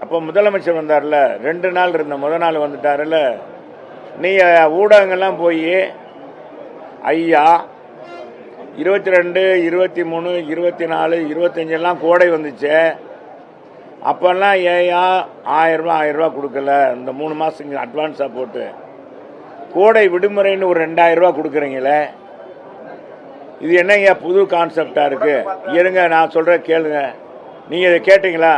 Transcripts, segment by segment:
அப்போ முதலமைச்சர் வந்தார்ல, 2 நாள் இருந்த முத நாள் வந்துட்டாருல. நீங்கள் ஊடகங்கள்லாம் போய் ஐயா 22, 23, 24, 25 கோடை வந்துச்சு. அப்போல்லாம் ஏயா 1000 ரூபா கொடுக்கல, இந்த 3 மாதத்துக்கு அட்வான்ஸாக போட்டு கோடை விடுமுறைன்னு ஒரு 2000 ரூபா கொடுக்குறீங்களே, இது என்னங்க புது கான்செப்டாக இருக்குது? இருங்க, நான் சொல்கிறேன் கேளுங்க. நீங்கள் இதை கேட்டீங்களா?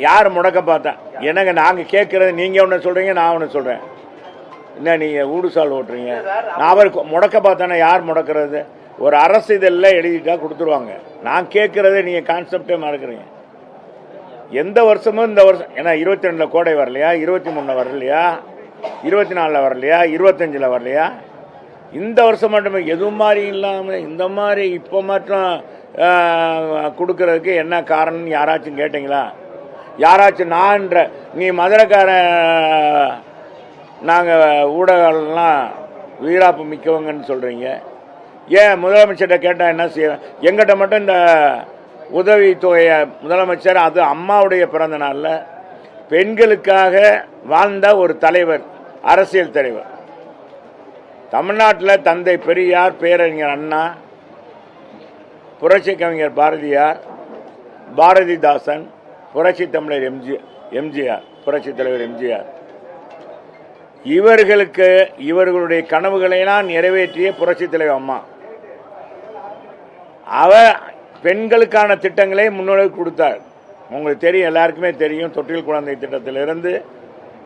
யார் முடக்க பார்த்தா? என்னங்க நாங்கள் கேட்கறது நீங்கள் ஒன்று சொல்கிறீங்க, நான் ஒன்று சொல்கிறேன். என்ன நீங்கள் ஊடுசால் ஓட்டுறீங்க? நான் அவர் முடக்க பார்த்தானே, யார் முடக்கிறது? ஒரு அரசு இதெல்லாம் எழுதிட்டா கொடுத்துருவாங்க. நான் கேட்கறதே நீங்கள் கான்செப்டே மறக்கிறீங்க. எந்த வருஷமும் இந்த வருஷம் ஏன்னா 22 கோடை வரலையா, 23 வரலையா, 24 வரலையா, 25 வரலையா? இந்த வருஷம் மட்டுமே எதுவும் மாதிரி இல்லாமல் இந்த மாதிரி இப்போ மட்டும் கொடுக்கறதுக்கு என்ன காரணம் யாராச்சும் கேட்டிங்களா? யாராச்சும் நான்ற நீ மதுரைக்காரன், நாங்கள் ஊடகம்லாம் வீராப்பு மிக்கவங்கன்னு சொல்கிறீங்க. ஏன் முதலமைச்சர்கிட்ட கேட்டால் என்ன செய்ய? எங்கிட்ட மட்டும் இந்த உதவித்தொகையை முதலமைச்சர், அது அம்மாவுடைய பிறந்த நாளில் பெண்களுக்காக வாழ்ந்த ஒரு தலைவர், அரசியல் தலைவர். தமிழ்நாட்டில் தந்தை பெரியார், பேரறிஞர் அண்ணா, புரட்சி கவிஞர் பாரதியார், பாரதிதாசன், புரட்சி தமிழர் எம்ஜிஆர், புரட்சி தலைவர் எம்ஜிஆர், இவர்களுக்கு இவர்களுடைய கனவுகளையெல்லாம் நிறைவேற்றிய புரட்சி தலைவர் அம்மா. அவர் பெண்களுக்கான திட்டங்களை முன்னோடி கொடுத்தார். உங்களுக்கு தெரியும், எல்லாருக்குமே தெரியும். தொட்டில் குழந்தை திட்டத்திலிருந்து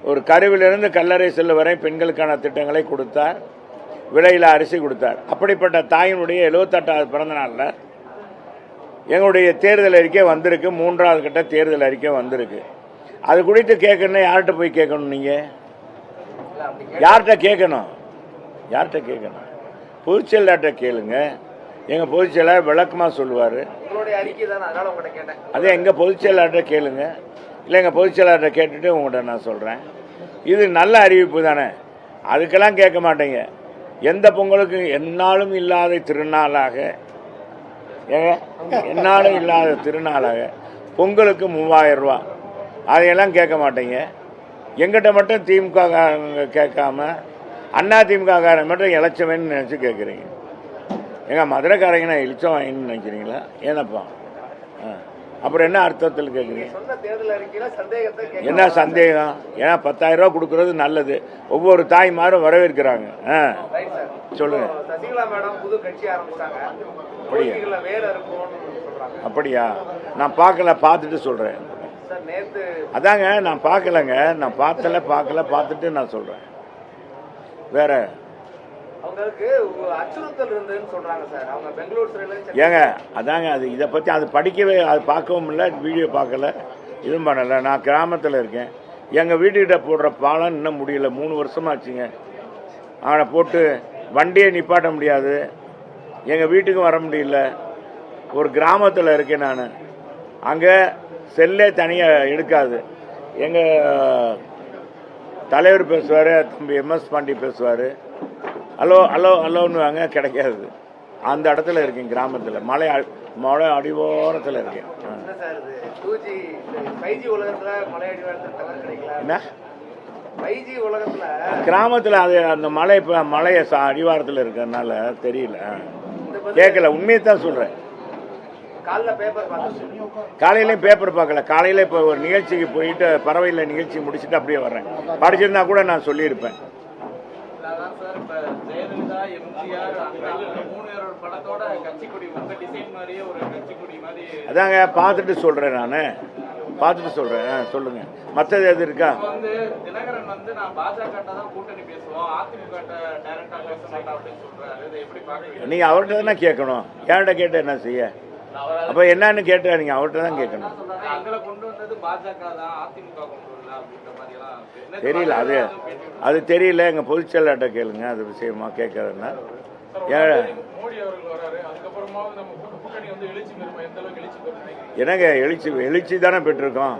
ஒரு கருவிலிருந்து கல்லறை செல்ல வரை பெண்களுக்கான திட்டங்களை கொடுத்தார். விலையில் அரிசி கொடுத்தார். அப்படிப்பட்ட தாயினுடைய 78வது பிறந்த நாளில் எங்களுடைய தேர்தல் அறிக்கை வந்திருக்கு. 3வது கட்ட தேர்தல் அறிக்கை வந்திருக்கு. அது குறித்து கேட்கணும். யார்கிட்ட போய் கேட்கணும்? நீங்கள் யார்கிட்ட கேட்கணும்? பொதுச்செயலாளர்கிட்ட கேளுங்க. எங்கள் பொதுச்செயலாளர் விளக்கமாக சொல்லுவார். அதே எங்கள் பொதுச்செயலாளர்கிட்ட கேளுங்க. இல்லை, எங்கள் பொதுச்செயலாளர்கிட்ட கேட்டுட்டு உங்கள்கிட்ட நான் சொல்கிறேன். இது நல்ல அறிவிப்பு தானே. அதுக்கெல்லாம் கேட்க மாட்டேங்க. எந்த பொங்கலுக்கு எந்நாளும் இல்லாத திருநாளாக, எந்நாளும் இல்லாத திருநாளாக பொங்கலுக்கு 3000 ரூபா, அதையெல்லாம் கேட்க மாட்டேங்க. எங்கிட்ட மட்டும் திமுக கேட்காம அண்ணா திமுக காரன் மட்டும் இளைச்சவன்னு நினச்சி கேட்குறீங்க. எங்கள் மதுரைக்காரங்க நான் இழிச்சம் வாங்கின்னு நினைக்கிறீங்களா? ஏனப்பா? அப்புறம் என்ன அர்த்தத்தில் கேட்குறீங்க? என்ன சந்தேகம்? ஏன்னா 10,000 ரூபா கொடுக்கறது நல்லது. ஒவ்வொரு தாய்மாரும் வரவேற்கிறாங்க. சொல்லுங்க. அப்படியா? நான் பார்க்கல, பார்த்துட்டு சொல்கிறேன். அதாங்க நான் பார்க்கலங்க, நான் பார்த்துட்டு நான் சொல்கிறேன். வேற ஏங்க அதாங்க, அது இதை பற்றி அது படிக்கவே, அது பார்க்கவும் இல்லை, வீடியோ பார்க்கல, இதுவும் பண்ணலை. நான் கிராமத்தில் இருக்கேன். எங்கள் வீட்டுக்கிட்ட போடுற பாலம் இன்னும் முடியல. 3 வருஷமாச்சுங்க. அவனை போட்டு வண்டியை நிப்பாட்ட முடியாது. எங்கள் வீட்டுக்கும் வர முடியல. ஒரு கிராமத்தில் இருக்கேன் நான். அங்கே செல்லே தனியாக எடுக்காது. எங்கள் தலைவர் பேசுவார், தம்பி MS பாண்டி பேசுவார். ஹலோன்னு வாங்க, கிடைக்காது. அந்த இடத்துல இருக்கேன், கிராமத்தில், மலை அடிவாரத்தில் இருக்கேன். என்ன கிராமத்தில் அது அந்த மலையை அடிவாரத்தில் இருக்கிறதுனால தெரியல, கேட்கல. உண்மையை தான் சொல்கிறேன். காலையிலையும் பேப்பர் பார்க்கல. காலையில் இப்போ ஒரு நிகழ்ச்சிக்கு போயிட்டு பறவையில் நிகழ்ச்சி முடிச்சுட்டு அப்படியே வர்றேன். படிச்சிருந்தா கூட நான் சொல்லியிருப்பேன். அதாங்க பார்த்துட்டு சொல்கிறேன். நான் பார்த்துட்டு சொல்கிறேன். சொல்லுங்க, மற்றது எது இருக்கா? நீங்கள் அவர்கிட்ட தானே கேட்கணும். என்கிட்ட கேட்டு என்ன செய்ய? அப்போ என்னன்னு கேட்டா நீங்கள் அவர்கிட்ட தான் கேட்கணும். தெரியல, அது தெரியல. எங்கள் பொதுச்செயலாளர்கிட்ட கேளுங்க, அது விஷயமா கேட்கறதுன்னா. என்னங்க எழுச்சி தானே பெற்றிருக்கோம்.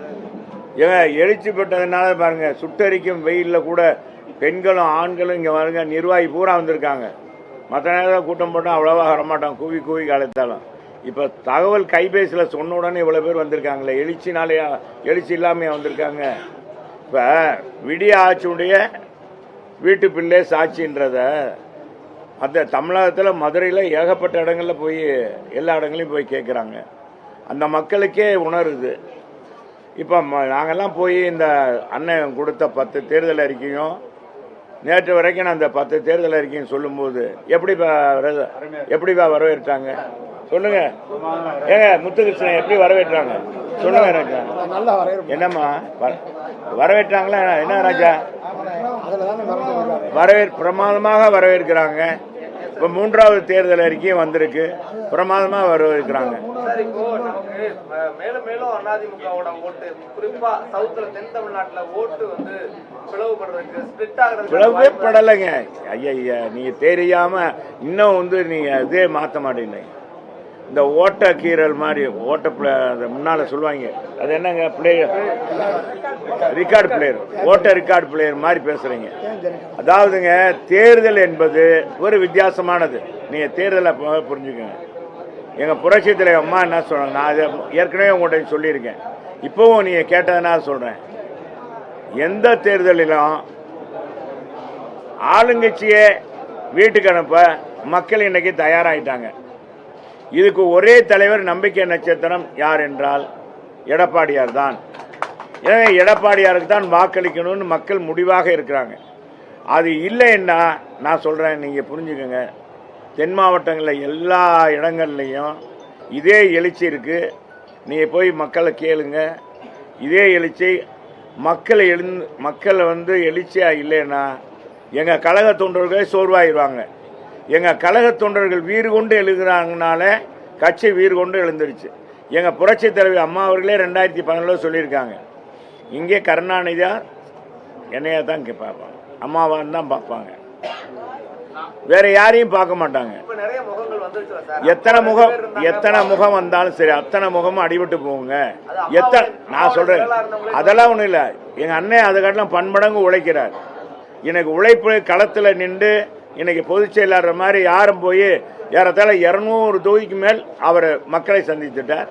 ஏங்க எழுச்சி பெற்றதுனால பாருங்க, சுட்டரிக்கும் வெயிலில் கூட பெண்களும் ஆண்களும் இங்கே பாருங்க, நிர்வாகி பூரா வந்திருக்காங்க. மற்ற நேரம் கூட்டம் போட்டால் அவ்வளோவா வரமாட்டோம், கூவி காலைத்தாலும். இப்போ தகவல் கைபேசியில் சொன்ன உடனே இவ்வளோ பேர் வந்திருக்காங்களே, எழுச்சினாலேயா? எழுச்சி இல்லாமையா வந்திருக்காங்க? இப்போ விடிய ஆட்சியுடைய வீட்டு பிள்ளை சாட்சின்றத அந்த தமிழகத்தில் மதுரையில் ஏகப்பட்ட இடங்களில் போய் எல்லா இடங்களையும் போய் கேட்குறாங்க. அந்த மக்களுக்கே உணருது. இப்போ நாங்கள்லாம் போய் இந்த அண்ணன் கொடுத்த 10 தேர்தல் அறிக்கையும் நேற்று வரைக்கும் நான் அந்த 10 தேர்தல் அறிக்கையும் சொல்லும்போது எப்படிப்பா வரவேற்றாங்க சொல்லுங்க. ஏங்க முத்துகிருஷ்ணன் எப்படி வரவேற்றாங்க சொல்லுங்க ராஜா. என்னம்மா வரவேற்றாங்களா? என்ன ராஜா பிரமாதமாக வரவேற்கிறாங்க. இப்போ 3வது தேர்தல் அறிக்கையும் வந்திருக்கு, பிரமாதமாக வரவேற்கிறாங்க. மேலும் மேலும் அதிமுகவோட ஓட்டு குறிப்பா சவுத்துல தென் தமிழ்நாட்டுல ஓட்டு வந்து பிளவே படலைங்க. ஐயா நீங்க தெரியாம இன்னும் வந்து நீங்க இதே மாத்த மாட்டீங்க. இந்த ஓட்ட கீரல் மாதிரி முன்னால சொல்லுவாங்க, அது என்னங்க பிளேயர், ரிகார்டு பிளேயர், ஓட்ட ரிகார்டு பிளேயர் மாதிரி பேசுறீங்க. அதாவதுங்க தேர்தல் என்பது ஒரு வித்தியாசமானது. நீங்க தேர்தலை புரிஞ்சுக்கங்க. எங்க புரட்சி தலைவர் அம்மா என்ன சொல்றாங்க, நான் அதை ஏற்கனவே உங்கள்கிட்ட சொல்லியிருக்கேன், இப்பவும் நீங்க கேட்டதுனா சொல்றேன். எந்த தேர்தலிலும் ஆளுங்கட்சியே வீட்டுக்கு அனுப்ப மக்கள் இன்னைக்கு தயாராகிட்டாங்க. இதுக்கு ஒரே தலைவர் நம்பிக்கை நட்சத்திரம் யார் என்றால் எடப்பாடியார் தான். எனவே எடப்பாடியாருக்கு தான் வாக்களிக்கணும்னு மக்கள் முடிவாக இருக்கிறாங்க. அது இல்லைன்னா நான் சொல்றேன், நீங்க புரிஞ்சுக்கோங்க, தென் மாவட்டங்களில் எல்லா இடங்கள்லையும் இதே எழுச்சி இருக்கு. நீங்க போய் மக்களை கேளுங்க. இதே எழுச்சி மக்கள் வந்து எழுச்சியா இல்லைன்னா எங்க கழக தொண்டர்களே சோர்வாயிருவாங்க. எங்க கழக தொண்டர்கள் வீறு கொண்டு எழுதுறாங்கனால கட்சி வீறு கொண்டு எழுந்துருச்சு. எங்க புரட்சி தலைவி அம்மா அவர்களே 2017 சொல்லியிருக்காங்க, இங்கே கருணாநிதியா என்னையா தான் பார்ப்பாங்க, அம்மாவான்னு தான் பார்ப்பாங்க, வேற யாரையும் பார்க்க மாட்டாங்க. எத்தனை முகம் வந்தாலும் சரி, அத்தனை முகமும் அடிபட்டு போகுங்க. நான் சொல்றேன், அதெல்லாம் ஒண்ணும் இல்லை. எங்க அண்ணன் அதுக்காட்டிலும் பன்மடங்கு உழைக்கிறார். எனக்கு உழைப்பு களத்துல நின்று இன்னைக்கு பொதுச் செயலாளர் மாதிரி யாரும் போய் ஏறத்தாழ 200 தொகுதிக்கு மேல் அவர் மக்களை சந்தித்துட்டார்.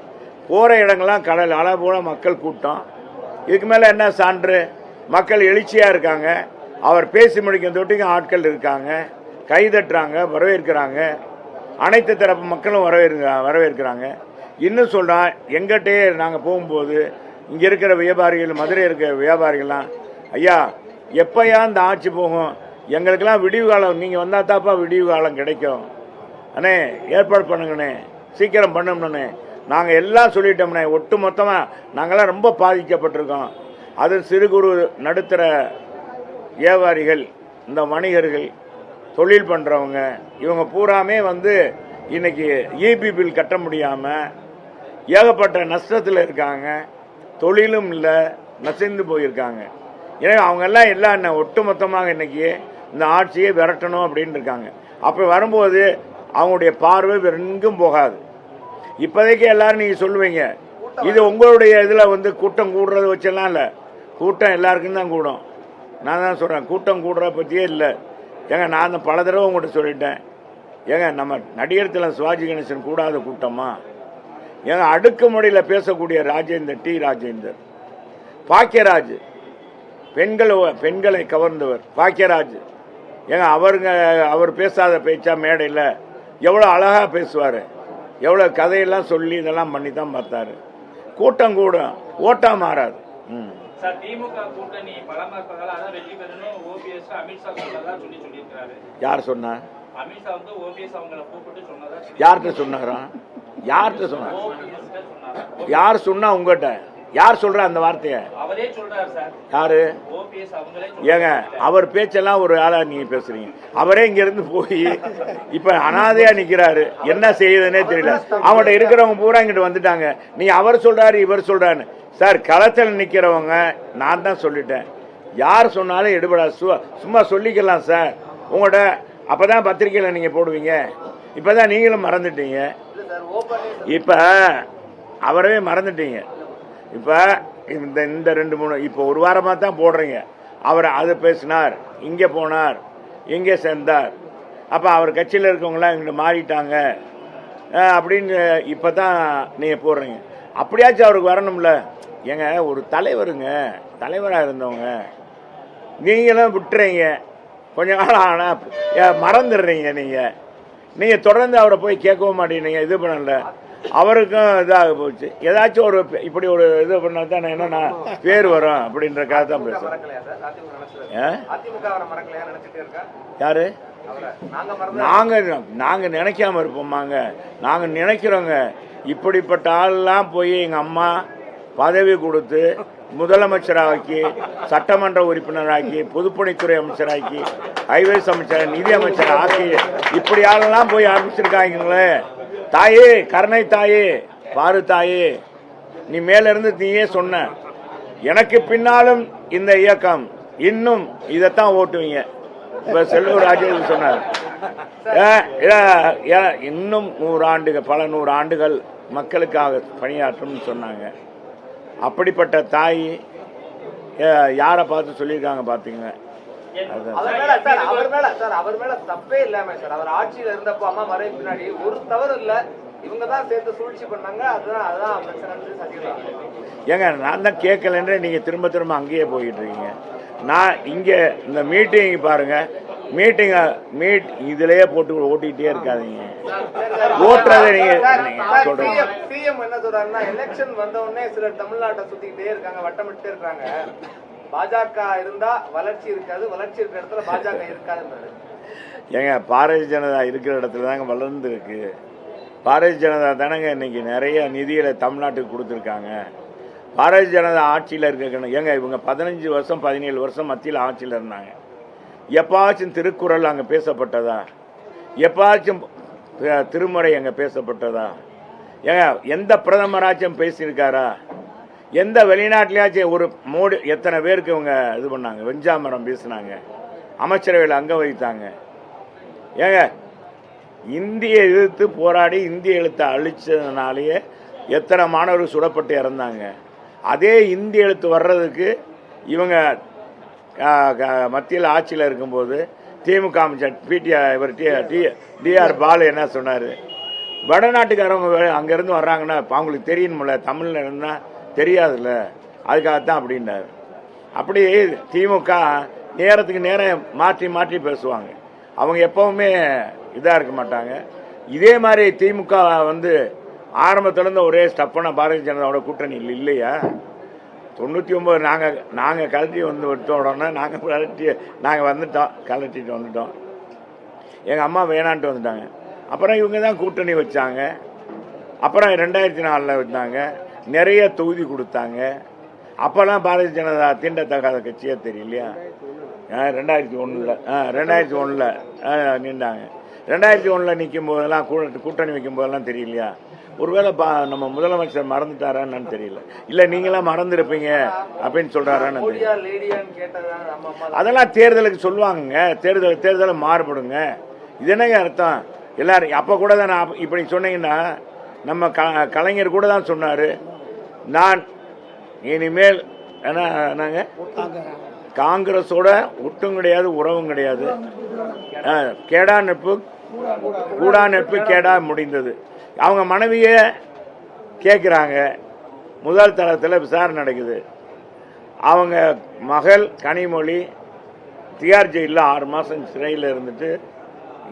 போற இடங்கள்லாம் கடல் அள போல மக்கள் கூட்டம். இதுக்கு மேல என்ன சான்று? மக்கள் எழுச்சியா இருக்காங்க. அவர் பேசி முடிக்கும் தொட்டிக்கும் ஆட்கள் இருக்காங்க, கைதட்டுறாங்க, வரவேற்கிறாங்க. அனைத்து தரப்பு மக்களும் வரவேற்கிறாங்க. இன்னும் சொல்றா, எங்கிட்டே நாங்கள் போகும்போது இங்க இருக்கிற வியாபாரிகள், மதுரை இருக்கிற வியாபாரிகள்லாம், ஐயா எப்பயா இந்த ஆட்சி போகும், எங்களுக்கெல்லாம் விடிவு காலம் நீங்கள் வந்தா தாப்பா விடிவு காலம் கிடைக்கும் அண்ணே, ஏற்பாடு பண்ணுங்கண்ணே, சீக்கிரம் பண்ணணும்னே. நாங்கள் எல்லாம் சொல்லிட்டோம்ண்ணே. ஒட்டு மொத்தமாக நாங்கள்லாம் ரொம்ப பாதிக்கப்பட்டிருக்கோம். அது சிறு குறு நடுத்தர வியாபாரிகள், இந்த வணிகர்கள், தொழில் பண்ணுறவங்க, இவங்க பூராமே வந்து இன்னைக்கு இபி பில் கட்ட முடியாமல் ஏகப்பட்ட நஷ்டத்தில் இருக்காங்க. தொழிலும் இல்லை, நசிந்து போயிருக்காங்க. எனவே அவங்க எல்லாம் என்ன ஒட்டு மொத்தமாக இன்னைக்கு இந்த ஆட்சியை விரட்டணும் அப்படின்னு இருக்காங்க. அப்போ வரும்போது அவங்களுடைய பார்வை எங்கும் போகாது. இப்போதைக்கு எல்லாரும் நீங்கள் சொல்லுவீங்க, இது உங்களுடைய இதில் வந்து கூட்டம் கூடுறது வச்செல்லாம் இல்லை, கூட்டம் எல்லாருக்கும் தான் கூடும். நான் தான் சொல்கிறேன், கூட்டம் கூடுறத பற்றியே இல்லை. ஏங்க நான் பல தடவை உங்கள்கிட்ட சொல்லிட்டேன், ஏங்க நம்ம நடிகர் திலகம் சிவாஜி கணேசன் கூடாத கூட்டமா? ஏங்க அடுக்குமுறையில் பேசக்கூடிய ராஜேந்தர், பாக்கியராஜ், பெண்களை கவர்ந்தவர் பாக்கியராஜ், ஏங்க அவர் பேசாத பேச்சா? மேடையில் எவ்வளோ அழகாக பேசுவார், எவ்வளோ கதையெல்லாம் சொல்லி இதெல்லாம் பண்ணி தான் பார்த்தாரு. கூட்டம் கூடும், ஓட்டா மாறாது. யார் சொன்னா? யார்கிட்ட சொன்னாரா? யார் சொன்னா? உங்ககிட்ட யார் சொல்ற அந்த வார்த்தையை? யாரு? ஏங்க அவர் பேச்செல்லாம் ஒரு ஆளா நீங்க பேசுறீங்க. அவரே இங்க இருந்து போய் இப்ப அனாதையா நிக்கிறாரு, என்ன செய்யுதுன்னே தெரியல. அவங்கள்ட்ட இருக்கிறவங்க பூரா இங்கிட்டு வந்துட்டாங்க. நீ அவர் சொல்றாரு இவர் சொல்றாரு. சார் களத்தில் நிக்கிறவங்க நான் தான் சொல்லிட்டேன், யார் சொன்னாலும் எடுபடாது. சும்மா சொல்லிக்கலாம் சார். உங்கள்கிட்ட அப்பதான் பத்திரிகையில நீங்க போடுவீங்க, இப்பதான் நீங்களும் மறந்துட்டீங்க. இப்ப அவரவே மறந்துட்டீங்க. இப்போ இந்த 2-3 இப்போ ஒரு வாரமாக தான் போடுறீங்க. அவர் அதை பேசினார், இங்கே போனார், இங்கே சேர்ந்தார். அப்போ அவர் கட்சியில் இருக்கவங்களாம் இங்கே மாறிட்டாங்க அப்படின்னு இப்போ தான் நீங்கள் போடுறீங்க. அப்படியாச்சும் அவருக்கு வரணும்ல. ஏங்க ஒரு தலைவராக இருந்தவங்க நீங்களும் விட்டுறீங்க, கொஞ்ச நாள் ஆனால் மறந்துடுறீங்க. நீங்கள் தொடர்ந்து அவரை போய் கேட்கவும் மாட்டேங்கிறீங்க, இது பண்ணல. அவருக்கும் இதாக போச்சு. ஏதாச்சும் ஒரு இப்படி ஒரு இது பண்ணால் தான் என்னன்னா பேர் வரும் அப்படின்றக்காக தான் பேசுகிறேன். யாரு நாங்கள் நினைக்காம இருப்போமாங்க? நாங்கள் நினைக்கிறோங்க. இப்படிப்பட்ட ஆள்லாம் போய் எங்கள் அம்மா பதவி கொடுத்து முதலமைச்சராக்கி, சட்டமன்ற உறுப்பினராக்கி, பொதுப்பணித்துறை அமைச்சராக்கி, ஹைவேஸ் அமைச்சர், நிதி அமைச்சர் ஆக்கி, இப்படி ஆளெல்லாம் போய் ஆரம்பிச்சிருக்காங்களே. தாயே, கருணை தாயே, பாரு தாயே, நீ மேல இருந்து நீயே சொன்ன, எனக்கு பின்னாலும் இந்த இயக்கம் இன்னும் இதைத்தான் ஓட்டுவீங்க. இப்ப செல்லூர் ராஜு சொன்னார், இன்னும் 100 ஆண்டுகள், பல 100 ஆண்டுகள் மக்களுக்காக பணியாற்றும் சொன்னாங்க. அப்படிப்பட்ட தாய் யாரை பார்த்து சொல்லியிருக்காங்க பாத்தீங்க? அவர் மேல தப்பே இல்லாம சார், அவர் ஆட்சியில இருந்தப்போ அம்மா மறைவு பின்னாடி ஒரு தவறு இல்ல, இவங்க தான் சேர்த்து சூழ்ச்சி பண்ணாங்க. அதுதான் பிரச்சனை. ஏங்க நான் தான் கேட்கலன்ற நீங்க திரும்ப திரும்ப அங்கேயே போயிட்டு இருக்கீங்க. நான் இங்க இந்த மீட்டிங் பாருங்க, இதுலயே போட்டு ஓட்டிக்கிட்டே இருக்காதீங்க. ஓட்டுறதை நீங்க சொல்றீங்க. சிஎம் என்ன சொல்றாருன்னா, எலெக்ஷன் வந்த உடனே சிலர் தமிழ்நாட்டை சுத்திக்கிட்டே இருக்காங்க, வட்டமிட்டு இருக்காங்க. பாஜக இருந்தா வளர்ச்சி இருக்காது, வளர்ச்சி இருக்கிற இடத்துல பாஜக இருக்காதுன்னு. ஏங்க பாரதிய ஜனதா இருக்கிற இடத்துல தாங்க வளர்ந்து இருக்கு. பாரதிய ஜனதா தானங்க இன்னைக்கு நிறைய நிதிகளை தமிழ்நாட்டுக்கு கொடுத்துருக்காங்க. பாரதிய ஜனதா ஆட்சியில் இருக்க ஏங்க இவங்க 15 வருஷம் 17 வருஷம் மத்தியில் ஆட்சியில் இருந்தாங்க. எப்பாச்சும் திருக்குறள் அங்கே பேசப்பட்டதா? எப்பாச்சும் திருமுறை அங்கே பேசப்பட்டதா? ஏங்க எந்த பிரதமராச்சும் பேசியிருக்காரா? எந்த வெளிநாட்டிலேயாச்சும் ஒரு மோடி எத்தனை பேருக்கு இவங்க இது பண்ணாங்க? வெஞ்சாமரம் பேசினாங்க, அமைச்சரவையில் அங்க வைத்தாங்க. ஏங்க இந்திய எதிர்த்து போராடி இந்திய எழுத்தை அழிச்சதுனாலேயே எத்தனை மாணவர்கள் சுடப்பட்டு இறந்தாங்க. அதே இந்திய எழுத்து வர்றதுக்கு இவங்க மத்தியில் ஆட்சியில் இருக்கும்போது திமுக அமைச்சர் இவர் டிஆர் பாலு என்ன சொன்னார்? வடநாட்டுக்காரவங்க அங்கேருந்து வர்றாங்கன்னா அவங்களுக்கு தெரியணும்ல, தமிழில் இருந்தால் தெரியாதுல்ல, அதுக்காகத்தான் அப்படின்னாரு. அப்படி திமுக நேரத்துக்கு நேரம் மாற்றி பேசுவாங்க. அவங்க எப்பவுமே இதாக இருக்க மாட்டாங்க. இதே மாதிரி திமுக ஆரம்பத்திலேருந்து ஒரே ஸ்டப்பான பாரதிய ஜனதாவோட கூட்டணி இல்லையா? 99 நாங்கள் கலட்டி விட்ட உடனே நாங்கள் கலட்டிட்டு வந்துட்டோம். எங்கள் அம்மா வேணான்ட்டு வந்துட்டாங்க. அப்புறம் இவங்க தான் கூட்டணி வச்சாங்க. அப்புறம் 2004 வந்தாங்க, நிறைய தொகுதி கொடுத்தாங்க. அப்போல்லாம் பாரதிய ஜனதா தீண்டத்தகாத கட்சியே தெரியலையா? 2001 நின்றாங்க. 2001 நிற்கும் போதெல்லாம் கூட்டணி வைக்கும் போதெல்லாம் தெரியலையா? ஒருவேளை நம்ம முதலமைச்சர் மறந்துட்டாரான்னு தெரியல. இல்லை நீங்களாம் மறந்துருப்பீங்க அப்படின்னு சொல்றாரான்னு அதெல்லாம் தேர்தலுக்கு சொல்லுவாங்க. தேர்தலை மாறுபடுங்க. இது என்னங்க அர்த்தம்? எல்லாரும் அப்போ கூட தான் நான் இப்படி சொன்னீங்கன்னா, நம்ம கலைஞர் கூட தான் சொன்னார், நான் இனிமேல் என்னங்க காங்கிரஸோட ஒட்டும் கிடையாது, உறவும் கிடையாது, கேடா நட்பு கூடா நட்பு கேடா முடிந்தது. அவங்க மனைவியை கேட்குறாங்க. முதல் தளத்தில் விசாரணை நடக்குது. அவங்க மகள் கனிமொழி திகார் ஜெயிலில் 6 மாதம் சிறையில் இருந்துட்டு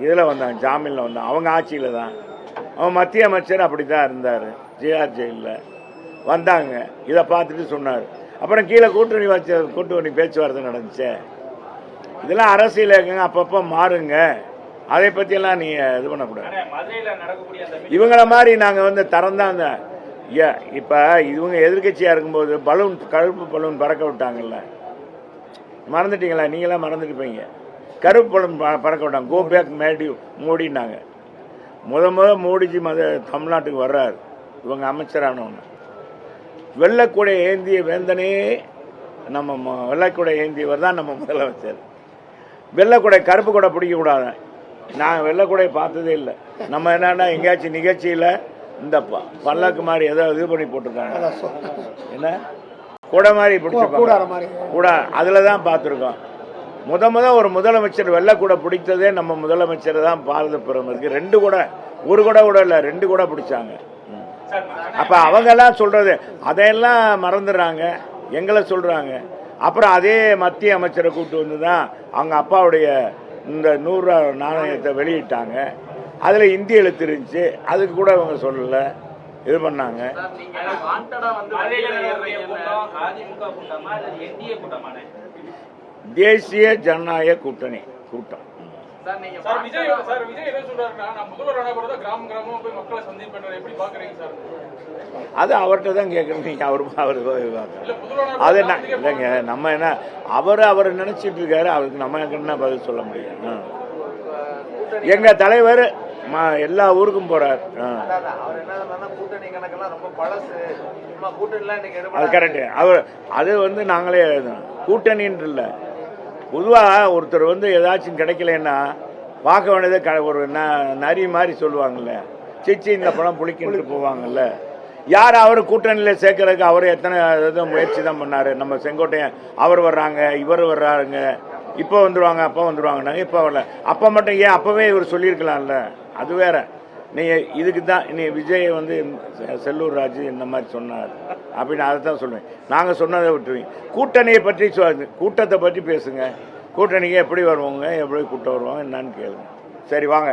இதில் வந்தாங்க, ஜாமீனில் வந்தாங்க. அவங்க ஆட்சியில் தான். அவன் மத்திய அமைச்சர் அப்படி தான் இருந்தார், திகார் ஜெயிலில் வந்தாங்க. இதை பார்த்துட்டு சொன்னார். அப்புறம் கீழே கூட்டணி பேச்சுவார்த்தை நடந்துச்சு. இதெல்லாம் அரசியல் இருக்குங்க, அப்பப்போ மாறுங்க. அதை பற்றியெல்லாம் நீ இது பண்ணக்கூடாது. இவங்கள மாதிரி நாங்கள் திறந்தான். இப்போ இவங்க எதிர்கட்சியாக இருக்கும்போது கருப்பு பலூன் பறக்க விட்டாங்கல்ல, மறந்துட்டீங்களா? நீங்களாம் மறந்துட்டுப்பீங்க. கருப்பு பலூன் பறக்க விட்டாங்க. Go back மோடினாங்க. மோடிஜி தமிழ்நாட்டுக்கு வர்றாரு, இவங்க அமைச்சரானவங்க. வெள்ளைக்கூடை ஏந்திய வேந்தனே நம்ம வெள்ளைக்கூடை ஏந்தியவர் தான் நம்ம முதலமைச்சர். வெள்ளைக்கூடை கருப்பு கூடை பிடிக்கக்கூடாது. நான் வெள்ளைக்கூடையை பார்த்ததே இல்லை. நம்ம என்னன்னா எங்கேயாச்சும் நிகழ்ச்சியில் இந்த பல்லக்கு மாதிரி ஏதோ இது பண்ணி போட்டிருக்காங்க, என்ன கூடை மாதிரி பிடிச்சிருப்பாங்க, கூட அதில் தான் பார்த்துருக்கோம். முத ஒரு முதலமைச்சர் வெள்ளக்கூட பிடித்ததே நம்ம முதலமைச்சர் தான். பாரத பிரதமருக்கு 2 கூட, 1 கூட இல்லை 2 கூட பிடிச்சாங்க. அப்ப அவங்கெல்லாம் சொல்றது அதையெல்லாம் மறந்துடுறாங்க, எங்களை சொல்றாங்க. அப்புறம் அதே மத்திய அமைச்சரை கூப்பிட்டு வந்து தான் அவங்க அப்பாவுடைய இந்த 100 ரூபா நாணயத்தை வெளியிட்டாங்க. அதில் இந்தி எழுத்து இருந்துச்சு, அதுக்கு கூட அவங்க சொல்லலை, இது பண்ணாங்க. தேசிய ஜனநாயக கூட்டணி கூட்டம். அது அவர்கிட்ட தான் கேட்கணும். நீங்க அவரு அது இல்லைங்க, நம்ம என்ன அவர் நினைச்சிட்டு இருக்காரு, அவருக்கு நம்ம என்ன பதில் சொல்ல முடியும்? எங்க தலைவர் எல்லா ஊருக்கும் போறார். அது கரெக்ட். அது நாங்களே கூட்டணின்னு இல்லை, பொதுவாக ஒருத்தர் ஏதாச்சும் கிடைக்கலன்னா பார்க்க வேண்டியது ஒரு நரி மாதிரி சொல்லுவாங்கல்ல, சிச்சி இந்த படம் புளிக்கிட்டு போவாங்கல்ல. யார் அவர் கூட்டணியில் சேர்க்கறதுக்கு அவர் எத்தனை முயற்சி தான் பண்ணார். நம்ம செங்கோட்டையன் அவர் வர்றாங்க, இவர் வர்றாருங்க, இப்போ வந்துடுவாங்க, அப்போ வந்துடுவாங்கன்னாங்க, இப்போ வரல. அப்போ மட்டும் ஏன் அப்போவே இவர் சொல்லியிருக்கலாம்ல, அது வேற. நீங்கள் இதுக்கு தான் நீ விஜய் செல்லூர் ராஜு இந்த மாதிரி சொன்னார் அப்படின்னு அதை தான் சொல்லுவேன். நாங்கள் சொன்னதை விட்டுருவீங்க. கூட்டணியை பற்றி கூட்டத்தை பற்றி பேசுங்க. கூட்டணிக்கு எப்படி வருவாங்க, எப்படி கூட்டம் வருவாங்க என்னன்னு கேளுங்க. சரி வாங்க.